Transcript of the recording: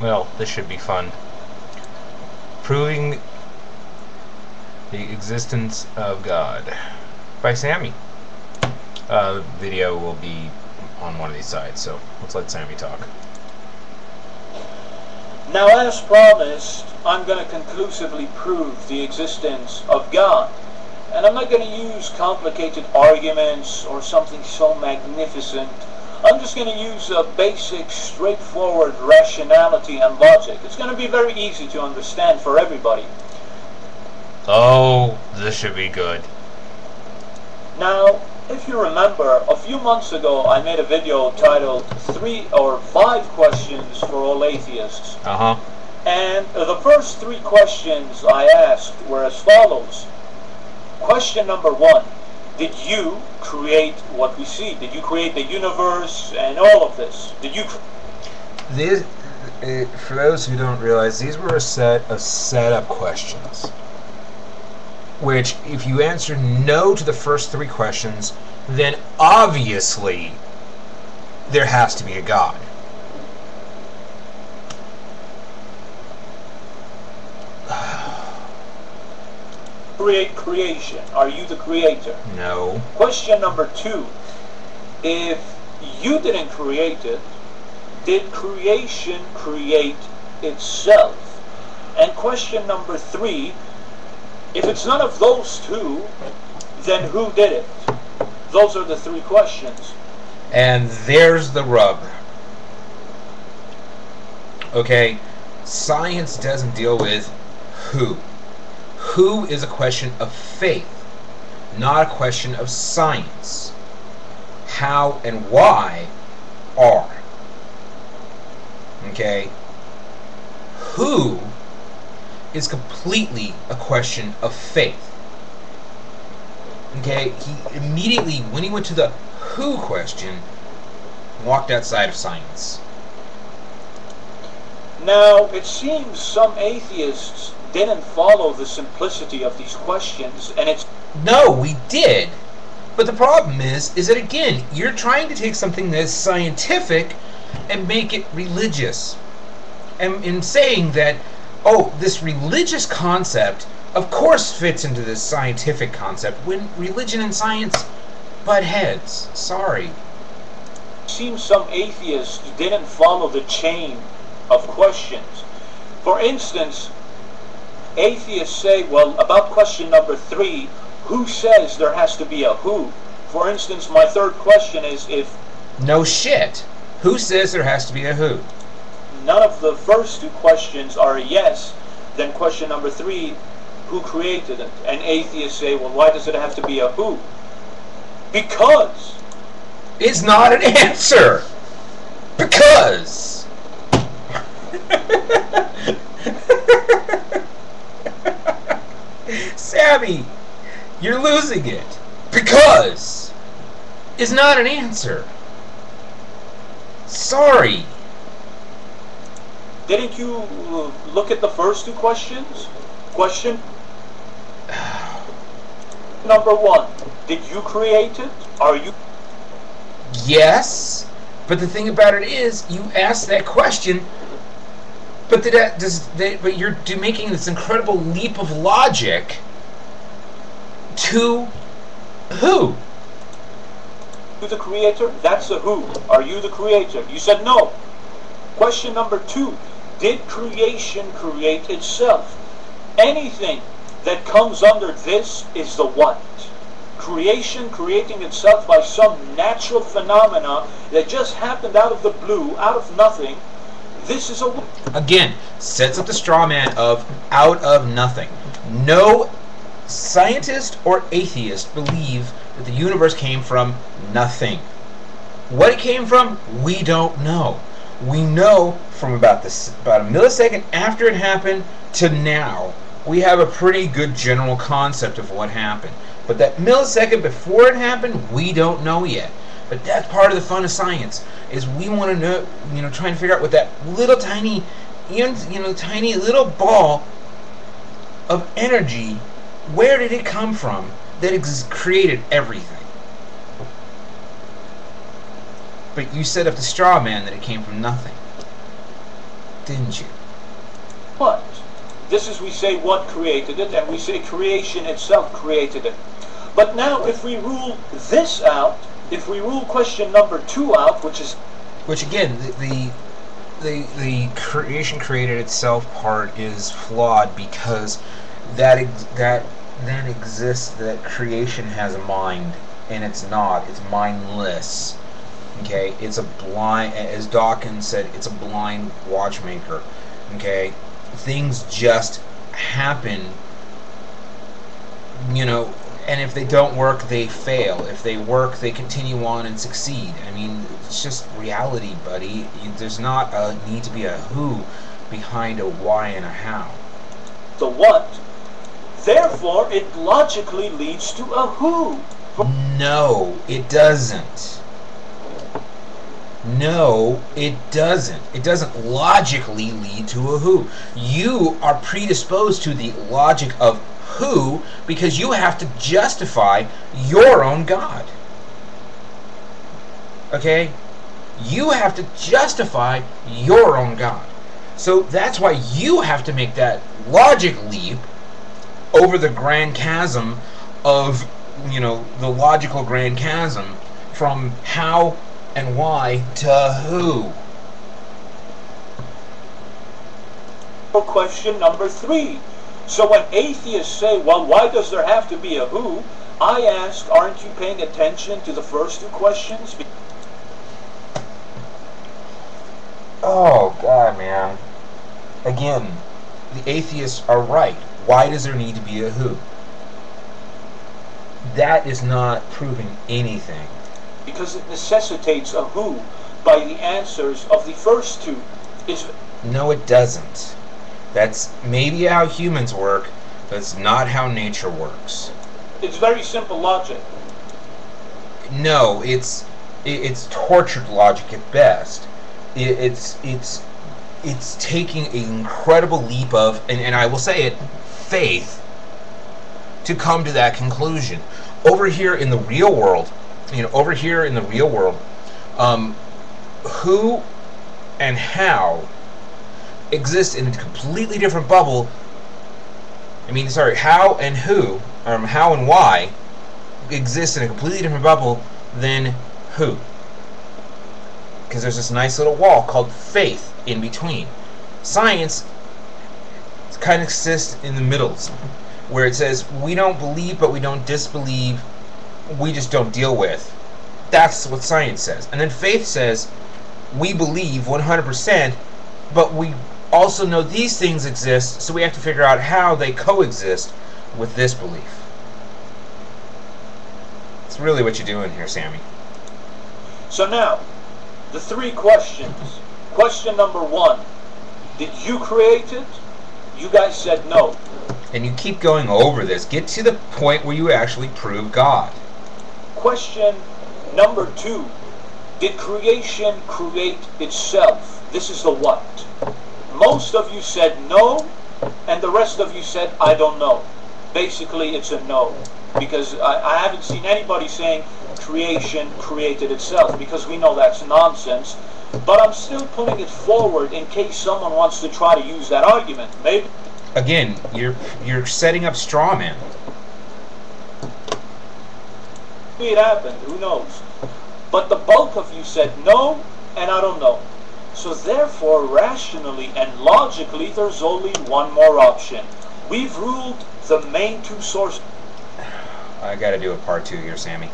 Well, this should be fun. Proving the existence of God by Sammy. The video will be on one of these sides, so let's let Sammy talk. Now, as promised, I'm going to conclusively prove the existence of God. And I'm not going to use complicated arguments or something so magnificent. I'm just going to use a basic, straightforward rationality and logic. It's going to be very easy to understand for everybody. Oh, this should be good. Now, if you remember, a few months ago I made a video titled 3 or 5 Questions for All Atheists. And the first 3 questions I asked were as follows. Question number 1. Did you create what we see? Did you create the universe and all of this? Did you? These, for those who don't realize, these were a set of setup questions. Which, if you answer no to the first 3 questions, then obviously there has to be a God. Creation. Are you the creator? No. Question number 2. If you didn't create it, did creation create itself? And question number 3. If it's none of those 2, then who did it? Those are the 3 questions. And there's the rub. Okay, science doesn't deal with who. Who is a question of faith, not a question of science. How and why are. Okay? Who is completely a question of faith. Okay? He immediately, when he went to the who question, walked outside of science. Now, it seems some atheists didn't follow the simplicity of these questions, and it's... No, we did. But the problem is that again, you're trying to take something that's scientific and make it religious. And in saying that, oh, this religious concept, of course, fits into this scientific concept, when religion and science butt heads. Sorry. It seems some atheists didn't follow the chain of questions. For instance, atheists say, well, about question number 3, who says there has to be a who? For instance, my third question is if... No shit. Who says there has to be a who? None of the first 2 questions are a yes, then question number 3, who created it? And atheists say, well, why does it have to be a who? Because... It's not an answer! Because... Sammy, you're losing it. Because is not an answer. Sorry. Didn't you look at the first 2 questions? Question number 1. Did you create it? Are you? Yes, but the thing about it is, you asked that question, but but you're making this incredible leap of logic to who? You the creator? That's a who. Are you the creator? You said no. Question number 2. Did creation create itself? Anything that comes under this is the what? Creation creating itself by some natural phenomena that just happened out of the blue, out of nothing. This is a... Again, sets up the straw man of out of nothing. No scientist or atheist believe that the universe came from nothing. What it came from, we don't know. We know from about a millisecond after it happened to now, we have a pretty good general concept of what happened. But that millisecond before it happened, we don't know yet. But that's part of the fun of science, is we want to know, try and figure out what that little tiny, tiny little ball of energy, where did it come from that created everything? But you set up the straw man that it came from nothing. didn't you? What? This is, we say what created it, and we say creation itself created it. But now if we rule this out, if we rule question number 2 out, which again, the creation created itself part is flawed, because that then exists that creation has a mind, and it's not. It's mindless. Okay, it's a blind, as Dawkins said, it's a blind watchmaker. Okay, things just happen, you know, and if they don't work, they fail. If they work, they continue on and succeed. I mean, it's just reality, buddy. There's not a need to be a who behind a why and a how. The what, therefore it logically leads to a who. No, it doesn't. No, it doesn't. It doesn't logically lead to a who. You are predisposed to the logic of who because you have to justify your own God. Okay? You have to justify your own God. So that's why you have to make that logic leap over the grand chasm of, you know, the logical grand chasm from how and why to who. Question number 3. So when atheists say, well, why does there have to be a who? I ask, aren't you paying attention to the first 2 questions? Oh, God, man. Again, the atheists are right. Why does there need to be a who? That is not proving anything. Because it necessitates a who by the answers of the first 2. No, it doesn't. That's maybe how humans work, but it's not how nature works. It's very simple logic. No, it's tortured logic at best. It's taking an incredible leap of, and I will say it, faith, to come to that conclusion. Over here in the real world, who and how exist in a completely different bubble. How and who, or how and why, exist in a completely different bubble than who. Because there's this nice little wall called faith in between. Science kind of exists in the middles, where it says we don't believe but we don't disbelieve, we just don't deal with. That's what science says. And then faith says we believe 100%, but we also know these things exist, so we have to figure out how they coexist with this belief. It's really what you're doing here, Sammy. So now, the 3 questions. Question number 1, did you create it? You guys said no. And you keep going over this. Get to the point where you actually prove God. Question number 2, did creation create itself? This is the what. Most of you said no, and the rest of you said I don't know. Basically, it's a no, because I haven't seen anybody saying creation created itself, because we know that's nonsense. But I'm still putting it forward in case someone wants to try to use that argument. Maybe. Again, you're setting up straw man. Maybe it happened. Who knows? But the bulk of you said no, and I don't know. So therefore, rationally and logically, there's only one more option. We've ruled the main 2 sources. I gotta do a part 2 here, Sammy.